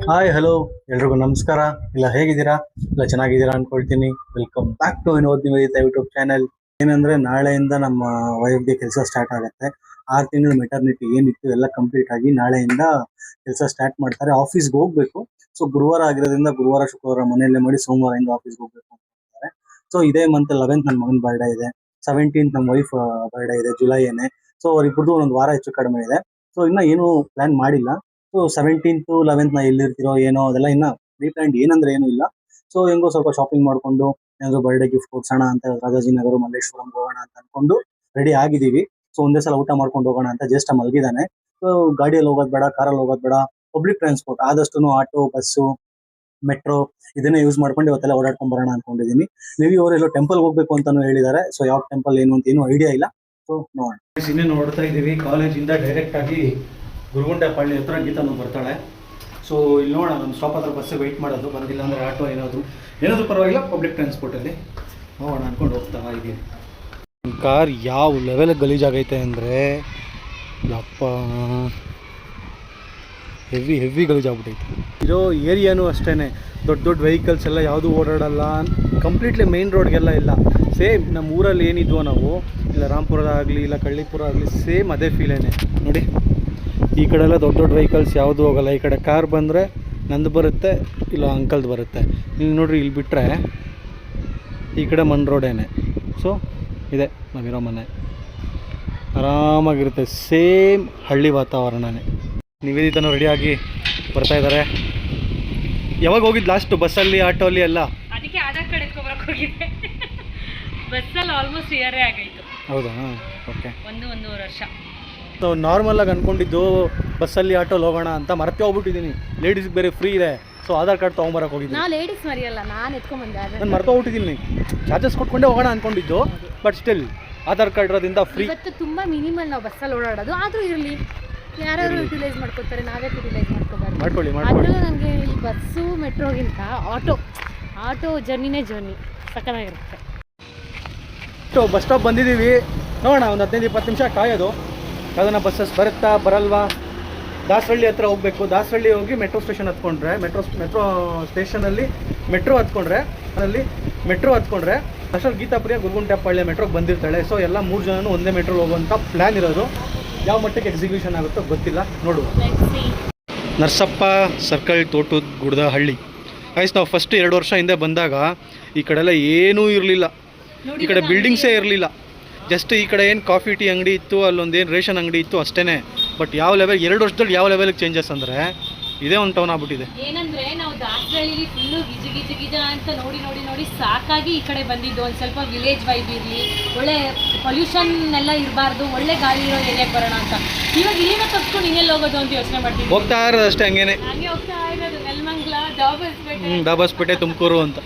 Hi hello ಎಲ್ರಿಗೂ ನಮಸ್ಕಾರ. ಇಲ್ಲ ಹೇಗಿದ್ದೀರಾ? ಇಲ್ಲ ಚೆನ್ನಾಗಿದ್ದೀರಾ ಅನ್ಕೊಳ್ತೀನಿ. Welcome back to Vinod Nivedita YouTube channel. ಏನಂದ್ರೆ ನಾಳೆಯಿಂದ ನಮ್ಮ ವೈಫ್ಗೆ ಕೆಲಸ ಸ್ಟಾರ್ಟ್ ಆಗುತ್ತೆ. 6 ತಿಂಗಳು ಮೆಟರ್ನಿಟಿ ಏನಿತ್ತು ಎಲ್ಲ ಕಂಪ್ಲೀಟ್ ಆಗಿ ನಾಳೆಯಿಂದ ಕೆಲಸ ಸ್ಟಾರ್ಟ್ ಮಾಡ್ತಾರೆ. ಆಫೀಸ್ಗೆ ಹೋಗ್ಬೇಕು. ಸೊ ಗುರುವಾರ ಆಗಿರೋದ್ರಿಂದ ಗುರುವಾರ ಶುಕ್ರವಾರ ಮನೆಯಲ್ಲೇ ಮಾಡಿ ಸೋಮವಾರದಿಂದ ಆಫೀಸ್ಗೆ ಹೋಗ್ಬೇಕು ಅಂತ ಹೇಳ್ತಾರೆ. ಸೊ ಇದೇ ಮಂತ್ 11th ನನ್ನ ಮಗನ ಬರ್ಡೇ ಇದೆ. 17th ನಮ್ಮ ವೈಫ್ ಬರ್ಡೇ ಇದೆ, ಜುಲೈಯೇನೆ. ಸೊ ಅವ್ರಿಬ್ರದ್ದು ಒಂದೊಂದು ವಾರ ಹೆಚ್ಚು ಕಡಿಮೆ ಇದೆ. ಸೊ ಇನ್ನ ಏನು ಪ್ಲಾನ್ ಮಾಡಿಲ್ಲ. ಸೊ 17th 11th ನಾ ಎಲ್ಲಿರ್ತೀರೋ ಏನೋ ಅದೆಲ್ಲ ಇನ್ನ ಪ್ರೀ ಪ್ಲಾನ್ಡ್ ಏನಂದ್ರೆ ಏನು ಇಲ್ಲ. ಸೊ ಹೆಂಗೋ ಸ್ವಲ್ಪ ಶಾಪಿಂಗ್ ಮಾಡ್ಕೊಂಡು ಏನಾದ್ರು ಬರ್ಡೇ ಗಿಫ್ಟ್ ಕೊಡ್ಸೋಣ ಅಂತ ರಾಜಾಜಿನಗರ ಮಲ್ಲೇಶ್ವರಂ ಹೋಗೋಣ ಅಂತ ಅನ್ಕೊಂಡು ರೆಡಿ ಆಗಿದೀವಿ. ಸೊ ಒಂದೇ ಸಲ ಊಟ ಮಾಡ್ಕೊಂಡು ಹೋಗೋಣ ಅಂತ ಜಸ್ಟ್ ಮಲಗಿದಾನೆ. ಸೊ ಗಾಡಿಯಲ್ಲಿ ಹೋಗೋದ್ ಬೇಡ, ಕಾರಲ್ಲಿ ಹೋಗೋದ್ ಬೇಡ, ಪಬ್ಲಿಕ್ ಟ್ರಾನ್ಸ್ಪೋರ್ಟ್ ಆದಷ್ಟು ಆಟೋ, ಬಸ್ಸು, ಮೆಟ್ರೋ ಇದನ್ನೇ ಯೂಸ್ ಮಾಡ್ಕೊಂಡು ಇವತ್ತೆಲ್ಲ ಓಡಾಡ್ಕೊಂಡ್ ಬರೋಣ ಅನ್ಕೊಂಡಿದೀನಿ. ನೀವು ಅವರೆಲ್ಲೋ ಟೆಂಪಲ್ ಹೋಗ್ಬೇಕು ಅಂತಾನು ಹೇಳಿದ್ದಾರೆ. ಸೊ ಯಾವ ಟೆಂಪಲ್ ಏನು ಅಂತ ಏನು ಐಡಿಯಾ ಇಲ್ಲ. ಸೊ ನೋಡೋಣ. ಇನ್ನೇ ನೋಡ್ತಾ ಇದೀವಿ, ಕಾಲೇಜಿಂದ ಡೈರೆಕ್ಟ್ ಆಗಿ ಗುರುಗುಂಟೆಪಾಳ್ಯ ಹತ್ರ ಗೀತಾನು ಬರ್ತಾಳೆ. ಸೊ ಇಲ್ಲಿ ನೋಡೋಣ, ನಮ್ಮ ಸ್ಟಾಪ್ ಹತ್ರ ಬಸ್ಸಿಗೆ ವೆಯ್ಟ್ ಮಾಡೋದು, ಬಂದಿಲ್ಲ ಅಂದರೆ ಆಟೋ ಏನಾದರೂ ಪರವಾಗಿಲ್ಲ, ಪಬ್ಲಿಕ್ ಟ್ರಾನ್ಸ್ಪೋರ್ಟಲ್ಲಿ ನೋಡೋಣ ಅಂದ್ಕೊಂಡು ಹೋಗ್ತಾ ಇದ್ದೀನಿ. ಕಾರ್ ಯಾವ ಲೆವೆಲ್ ಗಲೀಜಾಗೈತೆ ಅಂದರೆ ಯಪ್ಪ, ಹೆವಿ ಗಲೀಜಾಗ್ಬಿಟ್ಟೈತೆ. ಇರೋ ಏರಿಯಾನು ಅಷ್ಟೇ, ದೊಡ್ಡ ವೆಹಿಕಲ್ಸ್ ಎಲ್ಲ ಯಾವುದೂ ಓಡಾಡಲ್ಲ. ಕಂಪ್ಲೀಟ್ಲಿ ಮೇನ್ ರೋಡ್ಗೆಲ್ಲ ಇಲ್ಲ. ಸೇಮ್ ನಮ್ಮ ಊರಲ್ಲಿ ಏನಿದ್ವೋ ನಾವು, ಇಲ್ಲ ರಾಂಪುರ ಆಗಲಿ ಇಲ್ಲ ಕಳ್ಳಿಪುರ ಆಗಲಿ, ಸೇಮ್ ಅದೇ ಫೀಲೇನೆ ನೋಡಿ. ಈ ಕಡೆ ಎಲ್ಲ ದೊಡ್ಡ ವೆಹಿಕಲ್ಸ್ ಯಾವುದೂ ಹೋಗಲ್ಲ. ಈ ಕಡೆ ಕಾರ್ ಬಂದರೆ ನಂದು ಬರುತ್ತೆ, ಇಲ್ಲ ಅಂಕಲ್ದು ಬರುತ್ತೆ. ಇಲ್ಲಿ ನೋಡ್ರಿ, ಇಲ್ಲಿ ಬಿಟ್ಟರೆ ಈ ಕಡೆ ಮನ್ ರೋಡೇನೆ. ಸೊ ಇದೆ ನಾವಿರೋ ಮನೆ, ಆರಾಮಾಗಿರುತ್ತೆ. ಸೇಮ್ ಹಳ್ಳಿ ವಾತಾವರಣನೇ. ನಿವೇದಿತನೂ ರೆಡಿಯಾಗಿ ಬರ್ತಾ ಇದ್ದಾರೆ. ಯಾವಾಗ ಹೋಗಿದ್ದು ಲಾಸ್ಟು ಬಸ್ಸಲ್ಲಿ ಆಟೋ ಅಲ್ಲಿ ಎಲ್ಲ? ಅದಕ್ಕೆ ಆಧಾರ್ ಕಾರ್ಡ್ ಎತ್ಕೊಬರಕ್ಕೆ ಹೋಗಿದ್ದೆ. ಬಸ್ಸಲ್ಲಿ ಆಲ್ಮೋಸ್ಟ್ ಇಯರೇ ಆಗೈತು. ಹೌದಾ? ಓಕೆ. ಒಂದೂವರೆ ವರ್ಷ. ನಾವು ನಾರ್ಮಲಾಗಿ ಅಂದ್ಕೊಂಡಿದ್ದು ಬಸ್ಸಲ್ಲಿ ಆಟೋಲ್ಲಿ ಹೋಗೋಣ ಅಂತ, ಮರೆತೇ ಹೋಗ್ಬಿಟ್ಟಿದ್ದೀನಿ. ಲೇಡೀಸ್ಗೆ ಬೇರೆ ಫ್ರೀ ಇದೆ. ಸೊ ಆಧಾರ್ ಕಾರ್ಡ್ ತೊಗೊಂಬರಕ್ಕೆ ಹೋಗಿದ್ದೀನಿ. ನಾ ಲೇಡೀಸ್ ಮರಿಯಲ್ಲ, ನಾನು ಎತ್ಕೊಂಬಂದೆ. ನಾನು ಮರೆತೇ ಹೋಗ್ಬಿಟ್ಟಿದ್ದೀನಿ. ಚಾರ್ಜಸ್ ಕೊಟ್ಕೊಂಡೇ ಹೋಗೋಣ ಅಂದ್ಕೊಂಡಿದ್ದು, ಬಟ್ ಸ್ಟಿಲ್ ಆಧಾರ್ ಕಾರ್ಡ್ ಇರೋದ್ರಿಂದ ಫ್ರೀ. ಇವತ್ತು ತುಂಬ ಮಿನಿಮಲ್ ನಾವು ಬಸ್ಸಲ್ಲಿ ಓಡಾಡೋದು. ಆದರೂ ಇರಲಿ, ಯಾರ್ಯಾರು ಯುಟಿಲೈಸ್ ಮಾಡ್ಕೋತಾರೆ, ನಾವೇ ಯುಟಿಲೈಸ್ ಮಾಡ್ಕೊಳ್ಳಿ. ಅದರಲ್ಲೂ ನನಗೆ ಈ ಬಸ್ಸು ಮೆಟ್ರೋಗಿಂತ ಆಟೋ ಜರ್ನಿನೇ ಸಕ್ಕತ್ತಾಗಿರುತ್ತೆ. ಬಸ್ ಸ್ಟಾಪ್ ಬಂದಿದ್ದೀವಿ. ನೋಡೋಣ, ಒಂದು 15-20 ನಿಮಿಷ ಕಾಯೋದು. ಯಾವ್ದನ್ನ ಬಸ್ಸಸ್ ಬರುತ್ತಾ ಬರಲ್ವಾ. ದಾಸರಳ್ಳಿ ಹತ್ರ ಹೋಗಬೇಕು. ದಾಸರಳ್ಳಿ ಹೋಗಿ ಮೆಟ್ರೋ ಸ್ಟೇಷನ್ ಹತ್ಕೊಂಡ್ರೆ, ಮೆಟ್ರೋ ಸ್ಟೇಷನಲ್ಲಿ ಮೆಟ್ರೋ ಹತ್ಕೊಂಡ್ರೆ ಅಷ್ಟರಲ್ಲಿ ಗೀತಾಪ್ರಿಯ ಗುರುಗುಂಟೆಪಾಳ್ಯ ಮೆಟ್ರೋಗೆ ಬಂದಿರ್ತಾಳೆ. ಸೊ ಎಲ್ಲ 3 ಜನನೂ ಒಂದೇ ಮೆಟ್ರೋಗೆ ಹೋಗುವಂಥ ಪ್ಲ್ಯಾನ್ ಇರೋದು. ಯಾವ ಮಟ್ಟಕ್ಕೆ ಎಕ್ಸಿಕ್ಯೂಷನ್ ಆಗುತ್ತೋ ಗೊತ್ತಿಲ್ಲ, ನೋಡುವ. ನರಸಪ್ಪ ಸರ್ಕಲ್, ತೋಟದ ಗುಡ್ದ ಹಳ್ಳಿ. ಆಯ್ತು, ನಾವು ಫಸ್ಟ್ 2 ವರ್ಷ ಹಿಂದೆ ಬಂದಾಗ ಈ ಕಡೆಲ್ಲ ಏನೂ ಇರಲಿಲ್ಲ. ಈ ಕಡೆ ಬಿಲ್ಡಿಂಗ್ಸೇ ಇರಲಿಲ್ಲ. ಜಸ್ಟ್ ಈ ಕಡೆ ಏನು ಕಾಫಿ ಟೀ ಅಂಗಡಿ ಇತ್ತು, ಅಲ್ಲೊಂದೇನು ರೇಷನ್ ಅಂಗಡಿ ಇತ್ತು ಅಷ್ಟೇ. ಬಟ್ ಯಾವ ಲೆವೆಲ್ 2 ವರ್ಷದಲ್ಲಿ ಯಾವ ಲೆವೆಲ್ಗೆ ಚೇಂಜಸ್ ಅಂದರೆ ಇದೇ ಒಂದು ಟೌನ್ ಆಗ್ಬಿಟ್ಟಿದೆ. ಏನಂದ್ರೆ ನಾವು ದಾಸರಳ್ಳಿ ಫುಲ್ಲು ಗಿಜ ಅಂತ ನೋಡಿ ಸಾಕಾಗಿ ಈ ಕಡೆ ಬಂದಿದ್ದು. ಒಂದು ಸ್ವಲ್ಪ ವಿಲೇಜ್ ವೈಬ್ ಇರಲಿ, ಒಳ್ಳೆ ಪೊಲ್ಯೂಷನ್ ಎಲ್ಲ ಇರಬಾರ್ದು, ಒಳ್ಳೆ ಗಾಳಿ ಇರೋ ಏರಿಯಾಗೆ ಬರೋಣ ಅಂತ. ಇವಾಗ ಇಲ್ಲಿನ ತಪ್ಪಿಕೊಂಡು ಇನ್ನೆಲ್ಲಿ ಹೋಗೋದು ಅಂತ ಯೋಚನೆ ಮಾಡ್ತೀವಿ. ಹೋಗ್ತಾ ಇರೋದು ಅಷ್ಟೇ, ಹಂಗೆ ಹೋಗ್ತಾ ಇರೋದು. ನೆಲಮಂಗಲ, ದಾಬಸ್ಪೇಟೆ, ತುಮಕೂರು ಅಂತ.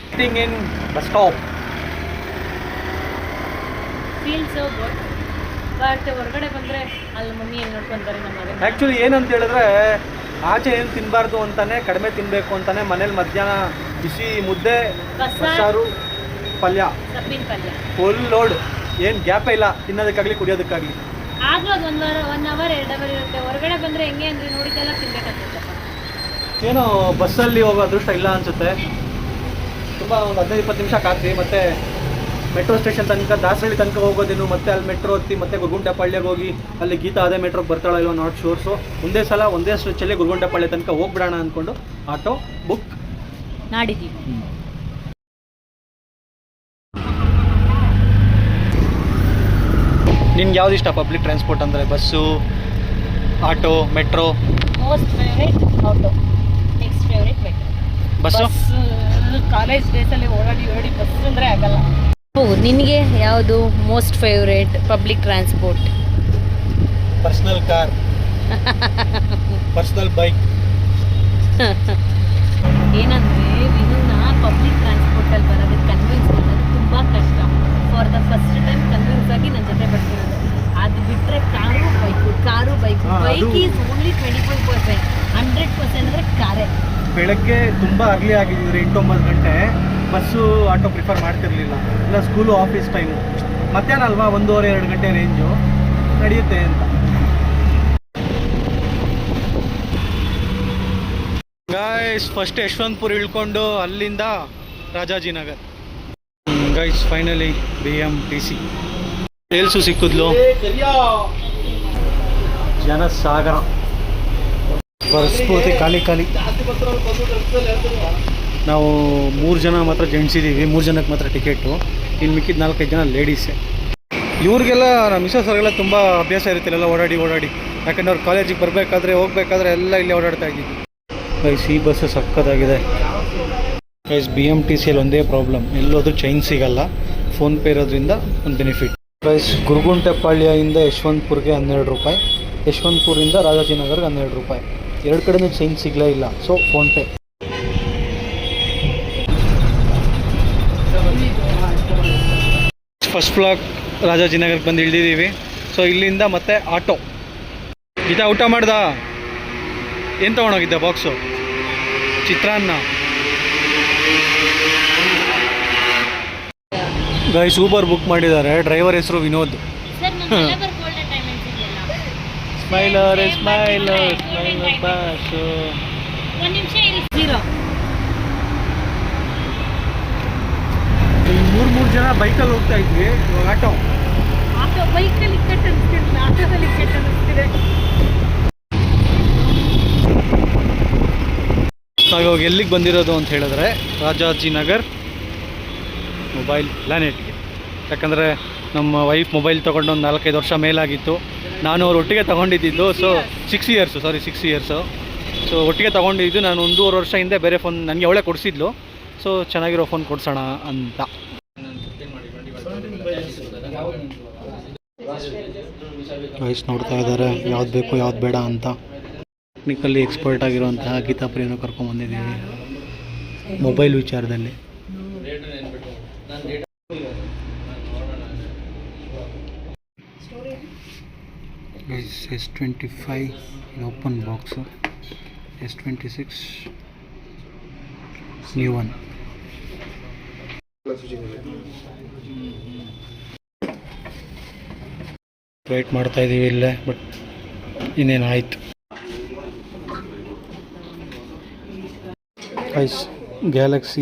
ಏನು bus stop feel so good. But ಹೊರಗಡೆ ಬಂದರೆ ಅಲ್ಲಿ ಮಮ್ಮಿ ಏನು ನೋಡ್ಕೊಂತಾರೆ ನಮ್ಮ ಮನೆ. ಆ್ಯಕ್ಚುಲಿ ಏನಂತ ಹೇಳಿದ್ರೆ, ಆಚೆ ಏನು ತಿನ್ನಬಾರ್ದು ಅಂತಾನೆ, ಕಡಿಮೆ ತಿನ್ನಬೇಕು ಅಂತಾನೆ ಮನೇಲಿ ಮಧ್ಯಾಹ್ನ ಬಿಸಿ ಮುದ್ದೆ, ಬಸ್ಸಾರು, ಪಲ್ಯ, ಸಬ್ಬಿನ ಪಲ್ಯ, ಫುಲ್ ಲೋಡ್. ಏನು ಗ್ಯಾಪೇ ಇಲ್ಲ ತಿನ್ನೋದಕ್ಕಾಗಲಿ ಕುಡಿಯೋದಕ್ಕಾಗಲಿ. ಆಗಲೂ ಅದು 1 ಅವರ್ 2 ಅವರ್ ಇರುತ್ತೆ. ಹೊರಗಡೆ ಬಂದರೆ ಹೆಂಗೆ ಅಂದರೆ ನೋಡಿದ್ದೆಲ್ಲ ತಿನ್ಬೇಕಂತಪ್ಪ. ಏನೋ ಬಸ್ಸಲ್ಲಿ ಹೋಗೋ ಅದೃಷ್ಟ ಇಲ್ಲ ಅನಿಸುತ್ತೆ. ತುಂಬ ಒಂದು 15-20 ನಿಮಿಷ ಕಾದ್ವಿ. ಮತ್ತು ಮೆಟ್ರೋ ಸ್ಟೇಷನ್ ತನಕ, ದಾಸರಳ್ಳಿ ತನಕ ಹೋಗೋದೇನು, ಮತ್ತೆ ಅಲ್ಲಿ ಮೆಟ್ರೋ ಹತ್ತಿ ಮತ್ತೆ ಗುರುಗುಂಟೆಪಾಳ್ಯಗೆ ಹೋಗಿ ಅಲ್ಲಿ ಗೀತಾ ಅದೇ ಮೆಟ್ರೋಗೆ ಬರ್ತಾಳೋ ಇಲ್ವೋ ನಾಟ್ ಶೋರ್. ಸೊ ಒಂದೇ ಸ್ಟ್ರೆಚಲ್ಲಿ ಗುರುಗುಂಟೆಪಾಳ್ಯ ತನಕ ಹೋಗ್ಬಿಡೋಣ ಅಂದ್ಕೊಂಡು ಆಟೋ ಬುಕ್ ಮಾಡಿದ್ದೀವಿ. ನಿನ್ಗೆ ಯಾವ್ದು ಇಷ್ಟ ಪಬ್ಲಿಕ್ ಟ್ರಾನ್ಸ್ಪೋರ್ಟ್ ಅಂದರೆ? Bus, auto, metro? Most favourite auto, next favourite metro. Bus college ಡೇಸಲ್ಲಿ ಓಡಾಡಿ ಬಸ್ ಅಂದರೆ ಆಗಲ್ಲ. ನಿನಗೆ ಯಾವುದು most favourite public transport? Personal car, personal bike. ಏನಂದರೆ ವಿನುನ ಪಬ್ಲಿಕ್ ಟ್ರಾನ್ಸ್ಪೋರ್ಟಲ್ಲಿ ಬರೋದಕ್ಕೆ ಕನ್ವಿನ್ಸ್ ಮಾಡೋದು ತುಂಬ ಕಷ್ಟ. For the first time convince ಆಗಿ ನನ್ನ ಜೊತೆ ಬರ್ತಿರೋದು. ಅದು ಬಿಟ್ಟರೆ car bike. Bike is only 25%. 100% ಅಂದರೆ ಕಾರೇ. ಬೆಳಗ್ಗೆ ತುಂಬ ಅರ್ಲಿ ಆಗಿದ್ದರೆ 8-9 ಗಂಟೆ ಬಸ್ಸು, ಆಟೋ ಪ್ರಿಫರ್ ಮಾಡ್ತಿರ್ಲಿಲ್ಲ. ಇಲ್ಲ ಸ್ಕೂಲು, ಆಫೀಸ್ ಟೈಮು. ಮಧ್ಯಾಹ್ನ ಅಲ್ವಾ, 1:30-2 ಗಂಟೆ ರೇಂಜು ನಡೆಯುತ್ತೆ ಅಂತ. ಗಾಯ್ಸ್ ಗೈಸ್ ಫಸ್ಟ್ ಯಶವಂತಪುರ ಇಳ್ಕೊಂಡು ಅಲ್ಲಿಂದ ರಾಜಾಜಿನಗರ್. ಗೈಸ್ ಫೈನಲಿ BMTC ಸೇಲ್ಸು ಸಿಕ್ಕಿದ್ಲು. ಜನಸಾಗರ ಪರಿಸ್ಥಿತಿ ಖಾಲಿ ಖಾಲಿ. ನಾವು 3 ಜನ ಮಾತ್ರ ಜೆಂಟ್ಸ್ ಇದ್ದೀವಿ, 3 ಜನಕ್ಕೆ ಮಾತ್ರ ಟಿಕೆಟು. ಇನ್ನು ಮಿಕ್ಕಿದ 4-5 ಜನ ಲೇಡೀಸೇ. ಇವ್ರಿಗೆಲ್ಲ ನಮ್ಮ ಮಿಸಸ್ ಅವ್ರಿಗೆಲ್ಲ ತುಂಬ ಅಭ್ಯಾಸ ಇರುತ್ತಿಲ್ಲ ಓಡಾಡಿ ಯಾಕಂದ್ರೆ ಅವ್ರು ಕಾಲೇಜಿಗೆ ಬರಬೇಕಾದ್ರೆ ಹೋಗ್ಬೇಕಾದ್ರೆ ಎಲ್ಲ ಇಲ್ಲಿ ಓಡಾಡ್ತಾ ಇದ್ದೀವಿ. ಗೈಸ್ ಈ ಬಸ್ಸು ಸಕ್ಕತ್ತಾಗಿದೆ. ಗೈಸ್ BMTCಯಲ್ಲಿ ಒಂದೇ ಪ್ರಾಬ್ಲಮ್, ಎಲ್ಲೋದ್ರೂ ಚೈನ್ ಸಿಗಲ್ಲ. ಫೋನ್ಪೇ ಇರೋದ್ರಿಂದ ಒಂದು ಬೆನಿಫಿಟ್. ಗೈಸ್ ಗುರುಗುಂಟೆಪಾಳ್ಯದಿಂದ ಯಶವಂತಪುರ್ಗೆ 12 ರೂಪಾಯಿ, ಯಶವಂತಪುರದಿಂದ ರಾಜಾಜಿನಗರ್ಗೆ 12 ರೂಪಾಯಿ. 2 ಕಡೆನೂ ಚೈನ್ ಸಿಗಲೇ ಇಲ್ಲ, ಸೊ ಫೋನ್ಪೇ. ಫಸ್ಟ್ ಬ್ಲಾಕ್ ರಾಜಾಜಿನಗರ್ಗೆ ಬಂದು ಇಳಿದಿದ್ದೀವಿ. ಸೊ ಇಲ್ಲಿಂದ ಮತ್ತೆ ಆಟೋ. ಗೀತಾ ಊಟ ಮಾಡ್ದಾ? ಏನು ತೊಗೊಂಡೋಗಿದ್ದೆ ಬಾಕ್ಸು? ಚಿತ್ರಾನ್ನ. ಗೈಸ್ ಊಬರ್ ಬುಕ್ ಮಾಡಿದ್ದಾರೆ, ಡ್ರೈವರ್ ಹೆಸರು ವಿನೋದ್. ಸ್ಮೈಲರ್ ಸ್ಮೈಲರ್ ಸ್ಮೈಲರ್ ಬಾಸು. 1 ನಿಮಿಷ ಇರಿ. 0 ಮೂರು ಜನ ಬೈಕಲ್ಲಿ ಹೋಗ್ತಾ ಇದ್ವಿ, ಇವಾಗ ಆಟೋ ಬೈಕಲ್ಲಿ ಕಟ್ ಅನಿಸ್ತಿಲ್ಲ, ಆಟೋದಲ್ಲಿ ಕಟ್ ಅನಿಸ್ತಿದೆ. ನಾವಿವಾಗ ಎಲ್ಲಿಗೆ ಬಂದಿರೋದು ಅಂತ ಹೇಳಿದ್ರೆ ರಾಜಾಜಿನಗರ್ ಮೊಬೈಲ್ ಪ್ಲಾನೆಟ್ಗೆ. ಯಾಕಂದರೆ ನಮ್ಮ ವೈಫ್ ಮೊಬೈಲ್ ತೊಗೊಂಡು ಒಂದು 4-5 ವರ್ಷ ಮೇಲಾಗಿತ್ತು. ನಾನು ಅವ್ರು ಒಟ್ಟಿಗೆ ತೊಗೊಂಡಿದ್ದು. So 6 years. ಸೊ ಒಟ್ಟಿಗೆ ತೊಗೊಂಡಿದ್ದು. ನಾನು 1.5 ವರ್ಷ ಹಿಂದೆ ಬೇರೆ ಫೋನ್ ನನಗೆ ಅವಳೇ ಕೊಡಿಸಿದ್ಲು. ಸೊ ಚೆನ್ನಾಗಿರೋ ಫೋನ್ ಕೊಡ್ಸೋಣ ಅಂತ. ವಯಸ್ಸು ನೋಡ್ತಾ ಇದ್ದಾರೆ ಯಾವ್ದು ಬೇಕು ಯಾವ್ದು ಬೇಡ ಅಂತ. ಟೆಕ್ನಿಕಲ್ಲಿ ಎಕ್ಸ್ಪರ್ಟ್ ಆಗಿರುವಂತಹ ಗೀತಾ ಪ್ರಿಯನ ಕರ್ಕೊಂಡ್ಬಂದಿದ್ದೀವಿ ಮೊಬೈಲ್ ವಿಚಾರದಲ್ಲಿ. S25 open box, S26 new one. Wait ಮಾಡ್ತಾ ಇದ್ದೀವಿ ಇಲ್ಲೇ, ಬಟ್ ಇನ್ನೇನು ಆಯಿತು. ಗೈಸ್ ಗ್ಯಾಲಕ್ಸಿ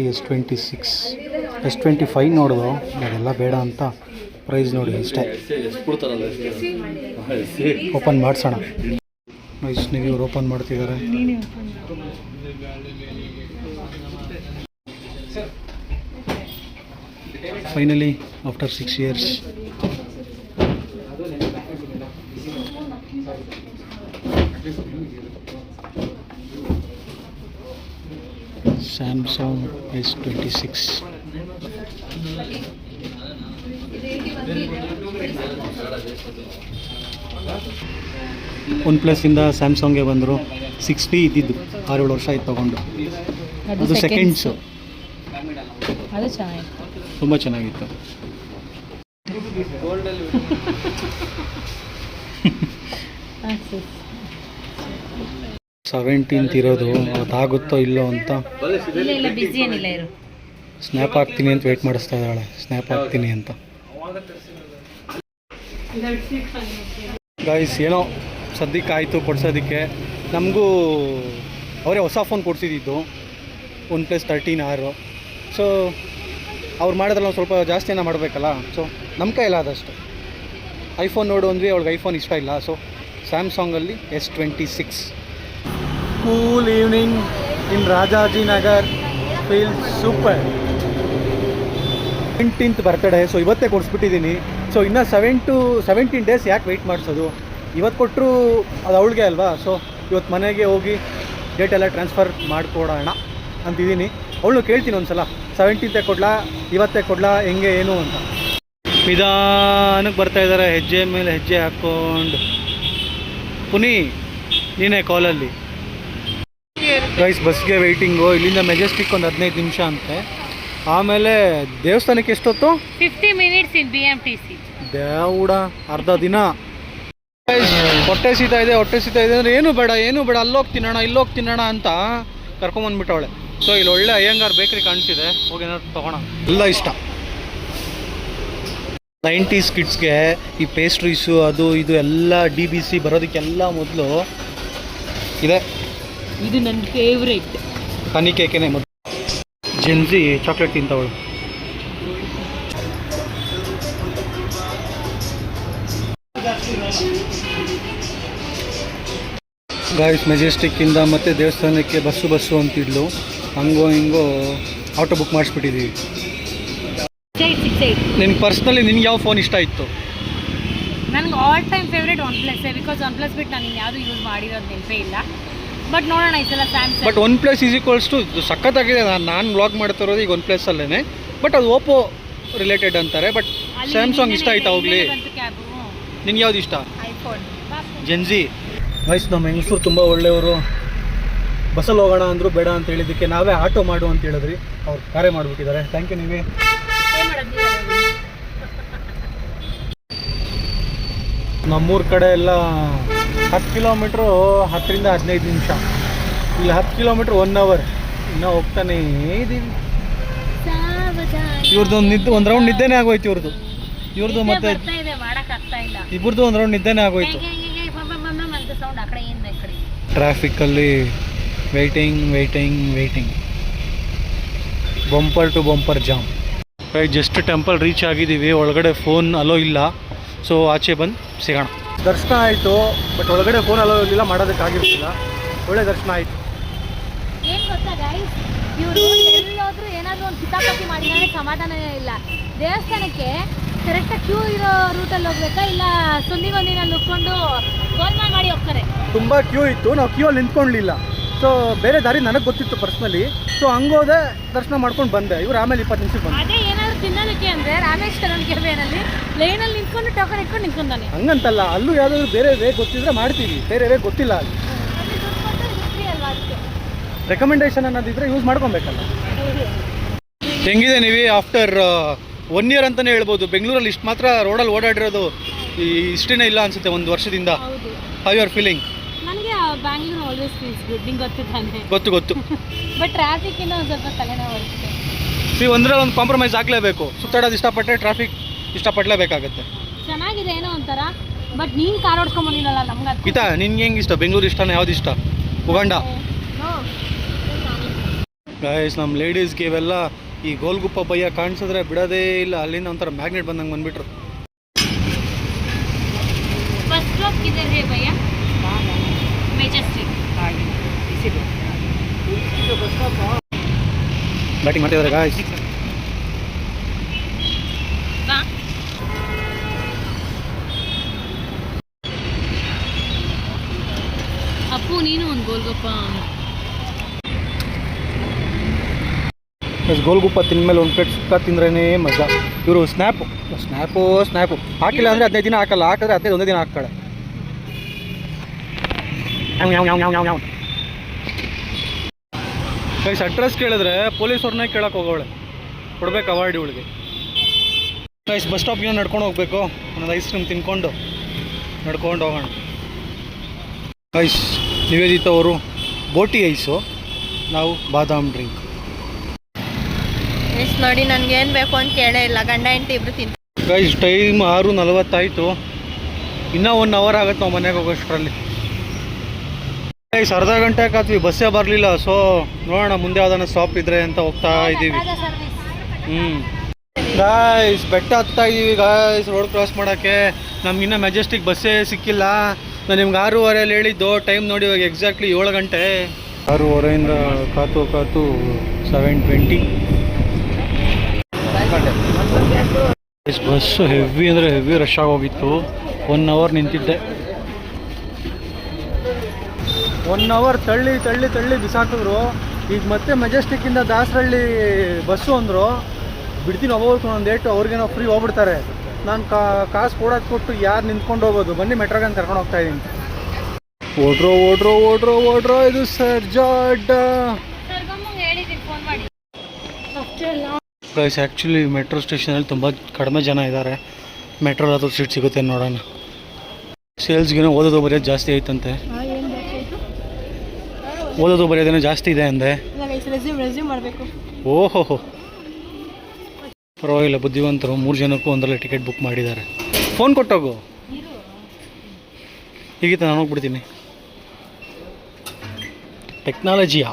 S25 ನೋಡೋದು, ಅದೆಲ್ಲ ಬೇಡ ಅಂತ ಪ್ರೈಸ್ ನೋಡಿ ಇಷ್ಟೇ. ಓಪನ್ ಮಾಡಿಸೋಣ. ಗೈಸ್ ನೀವು ಇವ್ರು ಓಪನ್ ಮಾಡ್ತಿದ್ದಾರೆ. Finally after 6 years Samsung S26. OnePlus ಇಂದ ಸ್ಯಾಮ್ಸಂಗ್ಗೆ ಬಂದರು. 6P ಇದ್ದಿದ್ದು 6-7 ವರ್ಷ ಆಯ್ತು ತೊಗೊಂಡು. ಅದು ಸೆಕೆಂಡ್ಸು. ಅದು ಚೆನ್ನಾಗಿತ್ತು, ತುಂಬ ಚೆನ್ನಾಗಿತ್ತು. ಸೆವೆಂಟೀನ್ತ್ ಇರೋದು, ಅದಾಗುತ್ತೋ ಇಲ್ಲೋ ಅಂತ. ಇಲ್ಲ ಬಿಸಿ ಏನಿಲ್ಲ ಇರು. ಸ್ನ್ಯಾಪ್ ಹಾಕ್ತೀನಿ ಅಂತ ವೆಯ್ಟ್ ಮಾಡಿಸ್ತಾ ಇದ್ದಾಳೆ, ಸ್ನ್ಯಾಪ್ ಹಾಕ್ತೀನಿ ಅಂತ. ಗೈಸ್ ಏನೋ ಸದ್ಯಕ್ಕೆ ಆಯಿತು ಕೊಡ್ಸೋದಕ್ಕೆ. ನಮಗೂ ಅವರೇ ಹೊಸ ಫೋನ್ ಕೊಡಿಸಿದ್ದು, OnePlus 13R. ಸೊ ಅವ್ರು ಮಾಡಿದ್ರಲ್ಲ ಒಂದು ಸ್ವಲ್ಪ ಜಾಸ್ತಿನ ಮಾಡಬೇಕಲ್ಲ. ಸೊ ನಮ್ಮ ಕೈಯಲ್ಲ ಆದಷ್ಟು. ಐಫೋನ್ ನೋಡು ಅಂದ್ವಿ, ಅವಳಿಗೆ ಐಫೋನ್ ಇಷ್ಟ ಇಲ್ಲ. ಸೊ ಸ್ಯಾಮ್ಸಂಗಲ್ಲಿ S26. Cool evening in Rajajinagar, feel super. 17th birthday, so ಇವತ್ತೇ ಕೊಡಿಸ್ಬಿಟ್ಟಿದ್ದೀನಿ. ಸೊ ಇನ್ನೂ 17 ಡೇಸ್ ಯಾಕೆ ವೆಯ್ಟ್ ಮಾಡಿಸೋದು, ಇವತ್ತು ಕೊಟ್ಟರು ಅದು ಅವಳಿಗೆ ಅಲ್ವಾ. ಸೊ ಇವತ್ತು ಮನೆಗೆ ಹೋಗಿ ಡೇಟ್ ಎಲ್ಲ ಟ್ರಾನ್ಸ್ಫರ್ ಮಾಡಿಕೊಡೋಣ ಅಂತಿದ್ದೀನಿ. ಅವಳು ಕೇಳ್ತೀನಿ ಒಂದು ಸಲ, 17th ಕೊಡಲಾ ಇವತ್ತೇ ಕೊಡಲಾ ಹೆಂಗೆ ಏನು ಅಂತ. ನಿಧಾನಕ್ಕೆ ಬರ್ತಾಯಿದ್ದಾರೆ, ಹೆಜ್ಜೆ ಮೇಲೆ ಹೆಜ್ಜೆ ಹಾಕ್ಕೊಂಡು. ಪುನಿ ನೀನೇ ಕಾಲಲ್ಲಿ. ಗೈಸ್ ಬಸ್ಗೆ ವೆಯ್ಟಿಂಗು. ಇಲ್ಲಿಂದ ಮೆಜೆಸ್ಟಿಕ್ ಒಂದು 15 ನಿಮಿಷ ಅಂತೆ. ಆಮೇಲೆ ದೇವಸ್ಥಾನಕ್ಕೆ ಎಷ್ಟೊತ್ತು? 50 minutes in BMTC. ದೇವಡ ಅರ್ಧ ದಿನ. ಹೊಟ್ಟೆ ಸೀತಾ ಇದೆ ಅಂದರೆ ಏನು ಬೇಡ ಅಲ್ಲೋಗ್ತೀನಣ್ಣ ಇಲ್ಲೋಗ್ತೀನಣ್ಣ ಅಂತ ಕರ್ಕೊಂಬಂದ್ಬಿಟ್ಟವಳೆ. ಸೊ ಇಲ್ಲಿ ಒಳ್ಳೆ ಅಯ್ಯಂಗಾರ್ ಬೇಕ್ರಿ ಕಾಣಿಸಿದೆ, ಹೋಗಿ ಏನಾದ್ರು ತೊಗೋಣ. ಎಲ್ಲ ಇಷ್ಟ. 90s ಕಿಡ್ಸ್ಗೆ ಈ ಪೇಸ್ಟ್ರೀಸು ಅದು ಇದು ಎಲ್ಲ DBC ಬರೋದಕ್ಕೆಲ್ಲ ಮೊದಲು ಇದೆ. ಇದು ನನ್ನ ಫೇವ್ರೇಟ್. ಹನಿ ಕೇಕೇನೆ ಮೊದಲು. ಜೆನ್ಸಿ ಚಾಕ್ಲೇಟ್ ತಿಂತವಳು. ಗಾಯ್ಸ್ ಮೆಜೆಸ್ಟಿಕ್ಕಿಂದ ಮತ್ತೆ ದೇವಸ್ಥಾನಕ್ಕೆ ಬಸ್ಸು ಅಂತಿದ್ಲು. ಹಂಗೋ ಹಿಂಗೋ ಆಟೋ ಬುಕ್ ಮಾಡಿಸ್ಬಿಟ್ಟಿದ್ದೀವಿ. ನಿನ್ಗೆ ಪರ್ಸ್ನಲಿ ನಿನ್ಗೆ ಯಾವ ಫೋನ್ ಇಷ್ಟ ಆಯಿತು? ನನಗೆ all time favourite OnePlus, because OnePlus ಬಿಟ್ಟು ನಾನು ಯಾವುದು ಯೂಸ್ ಮಾಡಿರೋದು ನೆನಪೇ ಇಲ್ಲ. ಬಟ್ ನೋಡೋಣ ಈ ಸಲ Samsung. But OnePlus is too ಸಖತ್ತಾಗಿದೆ. ನಾನು ವ್ಲಾಗ್ ಮಾಡ್ತಾ ಇರೋದು ಈಗ ಒನ್ ಪ್ಲಸ್ ಅಲ್ಲೇ. ಬಟ್ ಅದು ಓಪೋ ರಿಲೇಟೆಡ್ ಅಂತಾರೆ. ಬಟ್ ಸ್ಯಾಮ್ಸಂಗ್ ಇಷ್ಟ ಆಯ್ತಾ ಹೋಗ್ಲಿ? ನಿನ್ಗೆ ಯಾವ್ದು ಇಷ್ಟ? IPhone Gen Z. ವಯಸ್ಸು ನಮ್ಮ ಹೆಂಗಸರು ತುಂಬ ಒಳ್ಳೆಯವರು. ಬಸ್ಸಲ್ಲಿ ಹೋಗೋಣ ಅಂದರು ಬೇಡ ಅಂತ ಹೇಳಿದ್ದಕ್ಕೆ ನಾವೇ ಆಟೋ ಮಾಡು ಅಂತ ಹೇಳಿದ್ರಿ. ಅವ್ರು ಕಾರ್ಯ ಮಾಡಿಬಿಟ್ಟಿದ್ದಾರೆ. Thank you. ನೀವೇ ನಮ್ಮೂರ ಕಡೆ ಎಲ್ಲ 10 ಕಿಲೋಮೀಟ್ರು 10ರಿಂದ 15 ನಿಮಿಷ, ಇಲ್ಲಿ 10 ಕಿಲೋಮೀಟ್ರ್ 1 ಅವರ್. ಇನ್ನೂ ಹೋಗ್ತಾನೆ ಇದ್ದೀವಿ. ಇವ್ರದ್ದು ಒಂದು ರೌಂಡ್ ನಿದ್ದೆನೇ ಆಗೋಯ್ತು. ಇವ್ರದ್ದು ಮತ್ತೆ ಇಬ್ಬರದು ಒಂದು ರೌಂಡ್ ನಿದ್ದೆನೇ ಆಗೋಯ್ತು. ಟ್ರಾಫಿಕ್ಕಲ್ಲಿ waiting bumper to bumper jam. Just temple reach ಆಗಿದ್ದೀವಿ. ಒಳಗಡೆ ಫೋನ್ ಅಲೋ ಇಲ್ಲ, ಸೊ ಆಚೆ ಬಂದು ಸಿಗೋಣ. ದರ್ಶನ ಆಯಿತು, ಬಟ್ ಒಳಗಡೆ ಫೋನ್ ಅಲೋ ಇರಲಿಲ್ಲ, ಮಾಡೋದಕ್ಕಾಗಿರಲಿಲ್ಲ. ಒಳ್ಳೆ ದರ್ಶನ ಆಯಿತು. ಏನು ಗೊತ್ತಾ ಗೈಸ್, ಇವರು ಎಲ್ಲೋದ್ರೂ ಏನಾದರೂ ಒಂದು ಕಿತಾಪತಿ ಮಾಡಿದರೆ ಸಮಾಧಾನವೇ ಇಲ್ಲ. ದೇವಸ್ಥಾನಕ್ಕೆ ಕರೆಕ್ಟಾಗಿ ಕ್ಯೂ ಇರೋ ರೂಟಲ್ಲಿ ಹೋಗ್ಬೇಕಾ, ಇಲ್ಲ ಸುಂದಿಗೊಂದಿನಲ್ಲಿ ಉಟ್ಕೊಂಡು ಗೋಲ್ಮಾಲ್ ಮಾಡಿ ಹೋಗ್ತಾರೆ. ತುಂಬ ಕ್ಯೂ ಇತ್ತು, ನಾವು ಕ್ಯೂ ಅಲ್ಲಿ ನಿಂತ್ಕೊಳ್ಳಲಿಲ್ಲ. ಸೊ ಬೇರೆ ದಾರಿ ನನಗೆ ಗೊತ್ತಿತ್ತು ಪರ್ಸ್ನಲಿ. ಸೊ ಹಂಗೋದೆ ದರ್ಶನ ಮಾಡ್ಕೊಂಡು ಬಂದೆ. ಇವ್ರು ಆಮೇಲೆ 20 ನಿಮಿಷಕ್ಕೆ ಬಂದೆ. ಅದೇ ಏನಾದ್ರು ತಿನ್ನೋದಕ್ಕೆ ಅಂದರೆ ರಾಮೇಶ್ವರನ್ ಕೆರೆಯಲ್ಲಿ ಲೈನಲ್ಲಿ ನಿಂತ್ಕೊಂಡು ಟೋಕನ್ ಇಟ್ಕೊಂಡು ನಿಂತ್ಕೊಂಡಾನೆ. ಹಂಗಂತಲ್ಲ, ಅಲ್ಲೂ ಯಾವುದಾದ್ರು ಬೇರೆ ವೇ ಗೊತ್ತಿದ್ರೆ ಮಾಡ್ತೀವಿ, ಬೇರೆ ವೇ ಗೊತ್ತಿಲ್ಲ. ಅಲ್ಲಿ ರೆಕಮೆಂಡೇಶನ್ ಅನ್ನೋದಿದ್ರೆ ಯೂಸ್ ಮಾಡ್ಕೊಬೇಕಲ್ಲ. ಹೆಂಗಿದೆ ನೀವು ಆಫ್ಟರ್ 1 ಇಯರ್ ಅಂತಲೇ ಹೇಳ್ಬೋದು. ಬೆಂಗಳೂರಲ್ಲಿ ಇಷ್ಟು ಮಾತ್ರ ರೋಡಲ್ಲಿ ಓಡಾಡಿರೋದು ಈ ಹಿಸ್ಟ್ರಿನೇ ಇಲ್ಲ ಅನಿಸುತ್ತೆ 1 ವರ್ಷದಿಂದ. How you are feeling? ನನಗೆ ಬ್ಯಾಂಗ್ಳೂರ್ ಆಲ್ವೇಸ್ ಫೀಲ್ಸ್ ಗುಡ್. ನಿಂಗೆ ಗೊತ್ತಿದ್ದಾನೆ? ಗೊತ್ತು. ಬಟ್ ಟ್ರಾಫಿಕ್ ಇಂದ ಒಂದು ಸ್ವಲ್ಪ ತಲೆನೋವು ಬರುತ್ತೆ. ಒಂದ್ರೆ ಒಂದು ಕಾಂಪ್ರಮೈಸ್ ಆಗಲೇಬೇಕು. ಸುತ್ತಾಡೋದು ಇಷ್ಟಪಟ್ಟರೆ ಟ್ರಾಫಿಕ್ ಇಷ್ಟಪಡಲೇಬೇಕಾಗತ್ತೆ. ಚೆನ್ನಾಗಿದೆ ಏನೋ ಒಂಥರ. ಬಟ್ ನೀನು ಕಾರ್ ಓಡಿಸ್ಕೊಂಡ್ ಬಂದಿಲ್ಲ ನಮ್ಗೆ. ಗೀತಾ, ನಿನ್ಗೆ ಹೆಂಗೆ ಇಷ್ಟ? ಬೆಂಗಳೂರು ಇಷ್ಟನಾ? ಯಾವ್ದು ಇಷ್ಟ? ಉಗಾಂಡ. ಗೈಸ್, ನಮ್ಮ ಲೇಡೀಸ್ಗೆ ಇವೆಲ್ಲ ಈ ಗೋಲ್ಗುಪ್ಪ ಬಯ್ಯ ಕಾಣಿಸಿದ್ರೆ ಬಿಡೋದೇ ಇಲ್ಲ. ಅಲ್ಲಿಂದ ಒಂಥರ ಮ್ಯಾಗ್ನೆಟ್ ಬಂದಂಗೆ ಬಂದ್ಬಿಟ್ರು. ಬ್ಯಾಟಿಂಗ್ ಮಾಡ್ತಿದ್ದಾರೆ ಗಾಯ್ಸ್. ಅಪ್ಪು ನೀನು ಒಂದು ಗೋಲ್ಗಪ್ಪ. ಗೋಲ್ಗುಪ್ಪ ತಿಂದಮೇಲೆ ಒಂದು ಪ್ಲೇಟ್ ಸುಕ್ಕ ತಿಂದ್ರೇ ಮಜಾ. ಇವರು ಸ್ನ್ಯಾಪು ಹಾಕಿಲ್ಲ ಅಂದರೆ 15 ದಿನ ಹಾಕಲ್ಲ, ಹಾಕಿದ್ರೆ 15 ದಿನ ಹಾಕ್ತಾಳೆ. ಗೈಸ್, ಅಡ್ರೆಸ್ ಕೇಳಿದ್ರೆ ಪೊಲೀಸವ್ರನ್ನೇ ಕೇಳಕ್ಕೆ ಹೋಗೋಳೆ, ಕೊಡ್ಬೇಕು ಅವಾರ್ಡ್ ಇವಳಿಗೆ. ಗೈಸ್, ಬಸ್ ಸ್ಟಾಪ್ಗೆ ನಡ್ಕೊಂಡು ಹೋಗ್ಬೇಕು. ಒಂದೊಂದು ಐಸ್ ಕ್ರೀಮ್ ತಿನ್ಕೊಂಡು ನಡ್ಕೊಂಡು ಹೋಗೋಣ. ಗೈಸ್, ನಿವೇದಿತ ಅವರು ಬೋಟಿ ಐಸು, ನಾವು ಬಾದಾಮ್ ಡ್ರಿಂಕ್. ಎಷ್ಟು ನೋಡಿ, ನನಗೆ ಏನು ಬೇಕು ಅಂತ ಕೇಳೇ ಇಲ್ಲ. ಗಂಡ ಹೆಂಡತಿ ಇಬ್ರು ತಿಂತ. ಗೈಸ್, ಟೈಮ್ 6:40 ಆಯಿತು. ಇನ್ನೂ 1 ಅವರ್ ಆಗುತ್ತೆ ನಾವು ಮನೆಗೆ ಹೋಗೋಷ್ಟರಲ್ಲಿ. ಗೈಸ್, ಅರ್ಧ ಗಂಟೆ ಕಾದ್ವಿ, ಬಸ್ಸೇ ಬರಲಿಲ್ಲ. ಸೊ ನೋಡೋಣ ಮುಂದೆ ಯಾವ್ದಾನ ಸ್ಟಾಪ್ ಇದ್ರೆ ಅಂತ ಹೋಗ್ತಾ ಇದ್ದೀವಿ. ಗಾಯ್ಸ್, ಬೆಟ್ಟ ಹತ್ತಾ ಇದ್ದೀವಿ ಗಾಯ್ಸ್ ರೋಡ್ ಕ್ರಾಸ್ ಮಾಡೋಕ್ಕೆ. ನಮ್ಗಿನ್ನ ಮೆಜೆಸ್ಟಿಕ್ ಬಸ್ಸೇ ಸಿಕ್ಕಿಲ್ಲ. ನಾನು ನಿಮ್ಗೆ 6:30 ಹೇಳಿದ್ದು, ಟೈಮ್ ನೋಡಿ ಇವಾಗ ಎಕ್ಸಾಕ್ಟ್ಲಿ 7 ಗಂಟೆ. 6:30 ಕಾತು 7:20. ಬಸ್ಸು ಹೆವಿ ಅಂದರೆ ಹೆವಿ ರಶ್ ಆಗೋಗಿತ್ತು. 1 ಅವರ್ ನಿಂತಿದ್ದೆ. 1 ಅವರ್ ತಳ್ಳಿ ಬಿಸಾಕಿದ್ರು. ಈಗ ಮತ್ತೆ ಮೆಜೆಸ್ಟಿಕ್ಕಿಂದ ದಾಸರಳ್ಳಿ ಬಸ್ಸು ಅಂದರು. ಬಿಡ್ತೀನಿ ಹೋಗ್ಬೇಕು ಒಂದು ಡೇಟು, ಅವ್ರಿಗೇನೋ ಫ್ರೀ ಹೋಗ್ಬಿಡ್ತಾರೆ. ನಾನು ಕಾಸು ಕೊಟ್ಟು ಯಾರು ನಿಂತ್ಕೊಂಡು ಹೋಗೋದು? ಬನ್ನಿ ಮೆಟ್ರೋಗನ್ ಕರ್ಕೊಂಡು ಹೋಗ್ತಾ ಇದ್ದೀನಿ. ಓಡ್ರೋ ಇದು ಸರ್ಜಾಡ. ಗೈಸ್, ಆ್ಯಕ್ಚುಲಿ ಮೆಟ್ರೋ ಸ್ಟೇಷನಲ್ಲಿ ತುಂಬ ಕಡಿಮೆ ಜನ ಇದ್ದಾರೆ. ಮೆಟ್ರೋಲಾದ್ರೂ ಸೀಟ್ ಸಿಗುತ್ತೆ ನೋಡೋಣ. ಸೇಲ್ಸ್ಗೇನೋ ಓದೋದು ಬರೆಯೋದು ಜಾಸ್ತಿ ಐತಂತೆ. ಓದೋದು ಬರೆಯೋದೇನೋ ಜಾಸ್ತಿ ಇದೆ ಅಂದೆ. ಓಹೋ, ಪರವಾಗಿಲ್ಲ, ಬುದ್ಧಿವಂತರು. 3 ಜನಕ್ಕೂ ಒಂದರಲ್ಲಿ ಟಿಕೆಟ್ ಬುಕ್ ಮಾಡಿದ್ದಾರೆ. ಫೋನ್ ಕೊಟ್ಟೋಗು. ಹೀಗಿತ್ತು, ನಾನು ಹೋಗ್ಬಿಡ್ತೀನಿ. ಟೆಕ್ನಾಲಜಿಯಾ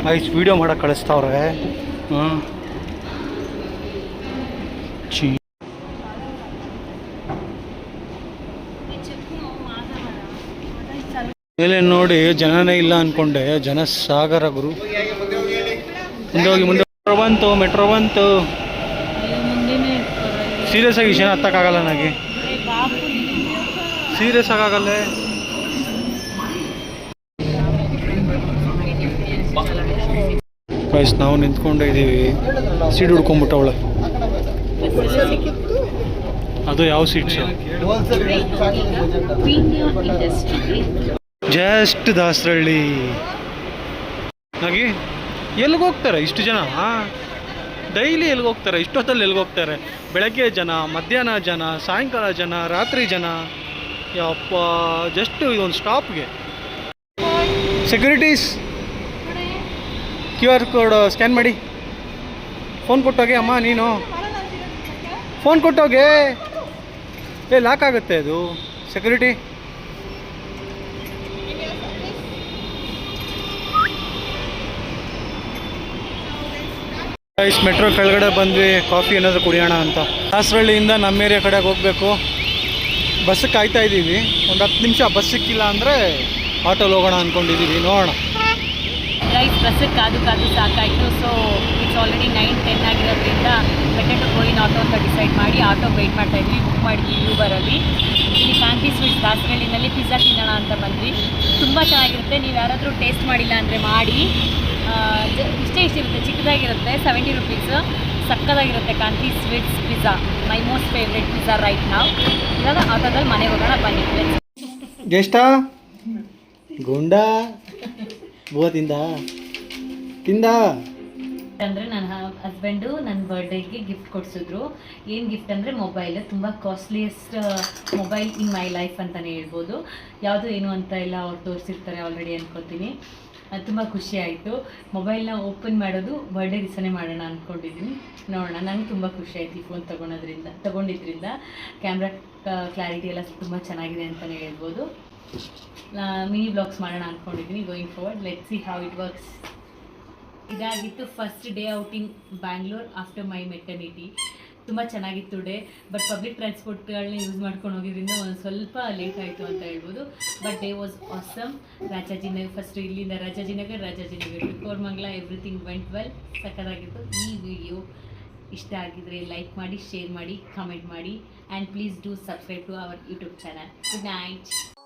ಆಯ್ತು ವಿಡಿಯೋ ಮಾಡಕ್ಕೆ ಕಳಿಸ್ತಾವ್ರೆ. ಹಾಂ ಮೇಲೆ ನೋಡಿ ಜನನೇ ಇಲ್ಲ ಅಂದ್ಕೊಂಡೆ, ಜನ ಸಾಗರ ಗುರು. ಮುಂದೆ ಮೆಟ್ರೋ ಬಂತು. ಸೀರಿಯಸ್ ಆಗಿ ವಿಷಯ ಹತ್ತಕ್ಕಾಗಲ್ಲ ನನಗೆ, ಸೀರಿಯಸ್ ಆಗಾಗಲ್ಲ. ಗೈಸ್ ನಾವು ನಿಂತ್ಕೊಂಡೇ ಇದ್ದೀವಿ, ಸೀಟ್ ಹುಡ್ಕೊಂಡ್ಬಿಟ್ಟವಳೆ. ಅದು ಯಾವ ಸೀಟ್ಸ್? ಜಸ್ಟ್ ದಾಸರಳ್ಳಿ. ಹಾಗೆ ಎಲ್ಲಿಗೆ ಹೋಗ್ತಾರೆ ಇಷ್ಟು ಜನ? ಡೈಲಿ ಎಲ್ಲಿಗೆ ಹೋಗ್ತಾರೆ ಇಷ್ಟೊತ್ತಲ್ಲಿ? ಎಲ್ಲಿಗೆ ಹೋಗ್ತಾರೆ? ಬೆಳಗ್ಗೆ ಜನ, ಮಧ್ಯಾಹ್ನ ಜನ, ಸಾಯಂಕಾಲ ಜನ, ರಾತ್ರಿ ಜನ. ಯಪ್ಪ, ಜಸ್ಟ್ ಇದೊಂದು ಸ್ಟಾಪ್ಗೆ. ಸೆಕ್ಯೂರಿಟೀಸ್ QR ಕೋಡ್ ಸ್ಕ್ಯಾನ್ ಮಾಡಿ. ಫೋನ್ ಕೊಟ್ಟೋಗೆ ಅಮ್ಮ, ನೀನು ಫೋನ್ ಕೊಟ್ಟೋಗೆ. ಲಾಕ್ ಆಗುತ್ತೆ ಅದು. ಸೆಕ್ಯೂರಿಟಿ ಮೆಟ್ರೋ ಕೆಳಗಡೆ ಬಂದ್ವಿ, ಕಾಫಿ ಏನಾದರೂ ಕುಡಿಯೋಣ ಅಂತ. ದಾಸರಳ್ಳಿಯಿಂದ ನಮ್ಮ ಏರಿಯಾ ಕಡೆಗೆ ಹೋಗಬೇಕು. ಬಸ್ಸಿಗೆ ಕಾಯ್ತಾ ಇದ್ದೀವಿ. ಒಂದು 10 ನಿಮಿಷ ಬಸ್ ಸಿಕ್ಕಿಲ್ಲ ಅಂದರೆ ಆಟೋಲ್ಲಿ ಹೋಗೋಣ ಅಂದ್ಕೊಂಡಿದ್ದೀವಿ, ನೋಡೋಣ. ಗೈಸ್ ಬಸ್ಸಿಗೆ ಕಾದು ಸಾಕಾಯಿತು. ಸೊ ಇಟ್ಸ್ ಆಲ್ರೆಡಿ 9:10 ಆಗಿರೋದ್ರಿಂದ better to go in auto ಅಂತ ಡಿಸೈಡ್ ಮಾಡಿ ಆಟೋ ವೆಯ್ಟ್ ಮಾಡ್ತಾ ಇದ್ವಿ. ಬುಕ್ ಮಾಡಿದ್ವಿ ಯೂಬರಲ್ಲಿ. ಇಲ್ಲಿ ಕಾಂತಿ ಸ್ವೀಟ್ಸ್ ದಾಸರಳ್ಳಿನಲ್ಲಿ ಪಿಜ್ಜಾ ತಿನ್ನೋಣ ಅಂತ ಬಂದ್ವಿ. ತುಂಬ ಚೆನ್ನಾಗಿರುತ್ತೆ. ನೀವು ಯಾರಾದರೂ ಟೇಸ್ಟ್ ಮಾಡಿಲ್ಲ ಅಂದರೆ ಮಾಡಿ. ಇಷ್ಟೇ ಇರುತ್ತೆ, ಚಿಕ್ಕದಾಗಿರುತ್ತೆ, 70 ರುಪೀಸು. ಸಕ್ಕದಾಗಿರುತ್ತೆ ಕಾಂತಿ ಸ್ವೀಟ್ಸ್ ಪಿಜ್ಜಾ, ಮೈ ಮೋಸ್ಟ್ ಫೇವ್ರೆಟ್ ಪಿಜ್ಜಾ ರೈಟ್ ನಾವು. ಇವಾಗ ಆಟೋದಲ್ಲಿ ಮನೆಗೆ ಹೋಗೋಣ ಬನ್ನಿ. ಜ್ಯೇಷ್ಠ ಗುಂಡ ತಿಂದ ಅಂದರೆ ನನ್ನ ಹಸ್ಬೆಂಡು ನನ್ನ ಬರ್ಡೇಗೆ ಗಿಫ್ಟ್ ಕೊಡಿಸಿದ್ರು. ಏನು ಗಿಫ್ಟ್ ಅಂದರೆ ಮೊಬೈಲ್. ತುಂಬ costliest mobile in my life ಅಂತಲೇ ಹೇಳ್ಬೋದು. ಯಾವುದು ಏನು ಅಂತ ಎಲ್ಲ ಅವ್ರು ತೋರಿಸಿರ್ತಾರೆ ಆಲ್ರೆಡಿ ಅಂದ್ಕೊತೀನಿ. ತುಂಬ ಖುಷಿ ಆಯಿತು. ಮೊಬೈಲ್ನ ಓಪನ್ ಮಾಡೋದು ಬರ್ಡೇ ದಿವಸನೇ ಮಾಡೋಣ ಅಂದ್ಕೊಂಡಿದ್ದೀನಿ. ನೋಡೋಣ. ನಂಗೆ ತುಂಬ ಖುಷಿ ಆಯಿತು ಈ ಫೋನ್ ತೊಗೊಂಡಿದ್ರಿಂದ. ಕ್ಯಾಮ್ರಾ ಕ್ಲಾರಿಟಿ ಎಲ್ಲ ತುಂಬ ಚೆನ್ನಾಗಿದೆ ಅಂತಲೇ ಹೇಳ್ಬೋದು. ಮಿನಿ ಬ್ಲಾಗ್ಸ್ ಮಾಡೋಣ ಅಂದ್ಕೊಂಡಿದ್ದೀನಿ going forward. Let's see how it works. ಇದಾಗಿತ್ತು first day out in Bangalore after my maternity. ತುಂಬ ಚೆನ್ನಾಗಿತ್ತು ಡೇ. ಬಟ್ ಪಬ್ಲಿಕ್ ಟ್ರಾನ್ಸ್ಪೋರ್ಟ್ಗಳನ್ನ ಯೂಸ್ ಮಾಡ್ಕೊಂಡು ಹೋಗಿದ್ದರಿಂದ ಒಂದು ಸ್ವಲ್ಪ ಲೇಟ್ ಆಯಿತು ಅಂತ ಹೇಳ್ಬೋದು. But day was awesome. Rajajinagar first ಇಲ್ಲಿಂದ Rajajinagar to Koramangala, everything went well. ಸಕ್ಕತ್ತಾಗಿತ್ತು. ಈ ವಿಡಿಯೋ ಇಷ್ಟ ಆಗಿದ್ರೆ ಲೈಕ್ ಮಾಡಿ, ಶೇರ್ ಮಾಡಿ, ಕಮೆಂಟ್ ಮಾಡಿ, and please do subscribe to our YouTube channel. Good night.